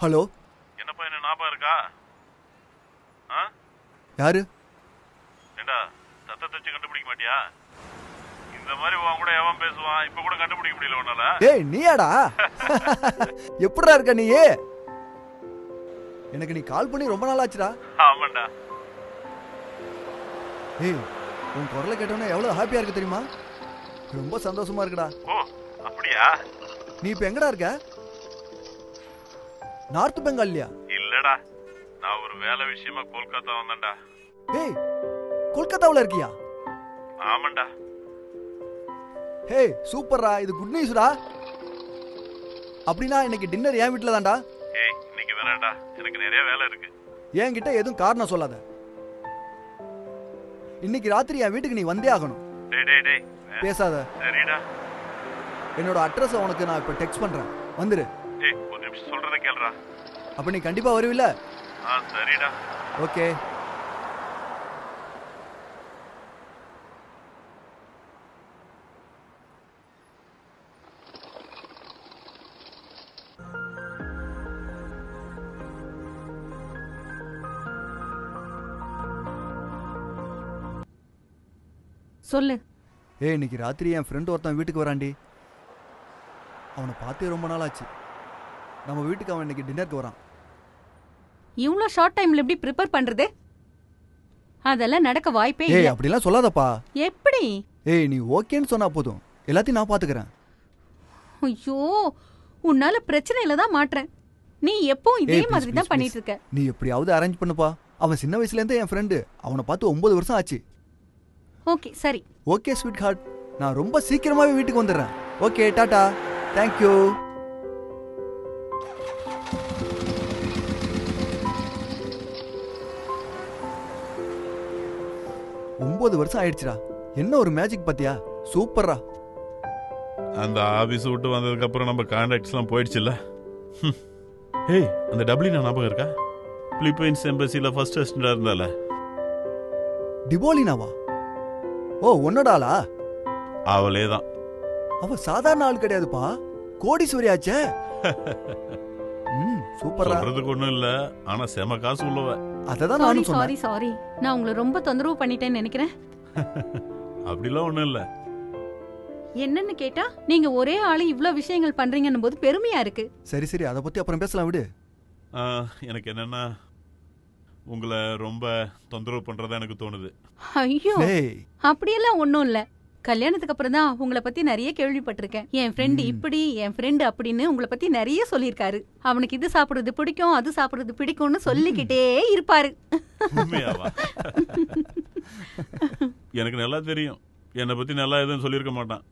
Hello, என்னப்பா என்ன ஞாபகம் இருக்கா? யாரு? ஏண்டா சத்தத்தை வச்சு கண்டுபிடிக்க மாட்டியா? இந்த மாதிரி உன் கூட எவன் பேசுவான் இப்ப கூட கண்டுபிடிக்க முடியல உன்னால? ஏய் நீயாடா? எப்படிடா இருக்க நீ? எனக்கு நீ கால் பண்ணி ரொம்ப நாள் ஆச்சுடா. ஆமாண்டா. ஏய் உன் குரலை கேட்டோன்னே எவ்வளவு ஹாப்பியா இருக்கு தெரியுமா? ரொம்ப சந்தோஷமா இருக்குடா. ஓ அப்படியா? நீ இப்ப எங்கடா இருக்க? நார்த் பெங்கால்லையா? இல்லடா, நான் ஒரு வேலை விஷயமா கொல்கத்தா வந்தேன்டா. ஏய் கொல்கத்தாவுல இருக்கியா? ஆமாண்டா. ஹேய் சூப்பர்ரா, இது குட் நியூஸ்டா. அப்படின்னா இன்னைக்கு டின்னர் என் வீட்டுல தான்டா. ஏய் இன்னைக்கு வேணாம்டா, எனக்கு நிறைய வேலை இருக்கு. என்கிட்ட எதுவும் காரணம் சொல்லாத. இன்னைக்கு ராத்திரி என் வீட்டுக்கு நீ வந்தே ஆகணும். டேய் டேய் டேய் பேசாத. சரிடா. என்னோட அட்ரஸ் உனக்கு நான் இப்ப டெக்ஸ்ட் பண்றேன், வந்துரு. ஏய் ஒரு நிமிஷம் சொல்றத கேளுடா. அப்ப நீ கண்டிப்பா வருவில்ல? சரிடா. ஓகே. சொல்லு. ஏய் இன்னைக்கு ராத்திரி என் ஃப்ரெண்ட் ஒருத்தன் வீட்டுக்கு வராண்டி. அவனை பார்த்தே ரொம்ப நாள் ஆச்சு. நம்ம வீட்டுக்கு அவன் இன்னைக்கு டின்னருக்கு வரான். இவ்ளோ ஷார்ட் டைம்ல எப்படி ப்ரிப்பேர் பண்றது? அதெல்லாம் நடக்க வாய்ப்பே ஏய் இல்ல. அப்படிலாம் சொல்லாதப்பா. எப்படி? ஏய் நீ ஓகேன்னு சொன்னா போதும், எல்லாத்தையும் நான் பாத்துக்கிறேன். ஐயோ, உன்னால பிரச்சனையில தான் மாட்றேன். நீ எப்பவும் இதே ஏய், மாதிரி please, தான் பண்ணிட்டு இருக்க. நீ எப்படியாவது அரேஞ்ச் பண்ணுப்பா. அவன் சின்ன வயசுல இருந்தே என் ஃப்ரெண்டு. அவனை பார்த்து 9 வருஷம் ஆச்சு. ஓகே சரி. ஓகே ஸ்வீட் ஹார்ட், நான் ரொம்ப சீக்கிரமாவே வீட்டுக்கு வந்துடுறேன். ஓகே டாடா. தேங்க்யூ. ஒன்பது வருஷம் ஆயிடுச்சுடா. என்ன ஒரு மேஜிக் பாத்தியா? சூப்பர்ரா. அந்த ஆபீஸ் விட்டு வந்ததுக்கு அப்புறம் நம்ம கான்டாக்ட்ஸ் எல்லாம் போயிடுச்சுல்ல. ஏய் அந்த டபிள்யூ ஞாபகம் இருக்கா? பிலிப்பைன்ஸ் எம்பசில ஃபர்ஸ்ட் அசிஸ்டண்டா இருந்தால டிபோலினாவா? ஓ உன்னோட ஆளா? அவளே தான். அவ சாதாரண ஆள் கிடையாதுப்பா, கோடீஸ்வரி ஆச்சே. சூப்பரா. சொல்றதுக்கு ஒண்ணும் இல்ல, ஆனா செம காசு உள்ளவ. அததான் சாரி நானும் சாரி சொன்னேன். சாரி. நான் உங்களை ரொம்ப தொந்தரவு பண்ணிட்டேன்னு நினைக்கிறேன். அப்படிலாம் ஒண்ணும் இல்ல. என்னன்னு கேட்டா நீங்க ஒரே ஆளு இவ்ளோ விஷயங்கள் பண்றீங்கன்னும் போது பெருமையா இருக்கு. சரி சரி, அத பத்தி அப்புறம் பேசலாம் விடு. எனக்கு என்னன்னா உங்களை ரொம்ப தொந்தரவு பண்றதா எனக்கு தோணுது. ஐயோ ஏய் அப்படியெல்லாம் ஒண்ணும் இல்ல. கல்யாணத்துக்கு அப்புறம் தான் உங்களை பத்தி நிறைய கேள்விப்பட்டிருக்கேன். என் ஃப்ரெண்டு இப்படி, என் ஃப்ரெண்டு அப்படின்னு உங்களை பத்தி நிறைய சொல்லியிருக்காரு. அவனுக்கு இது சாப்பிடுறது பிடிக்கும், அது சாப்பிடுறது பிடிக்கும்னு சொல்லிக்கிட்டே இருப்பாரு. உண்மையாவா? எனக்கு நல்லா தெரியும், என்னை பத்தி நல்லா எதுவும் சொல்லியிருக்க மாட்டான்.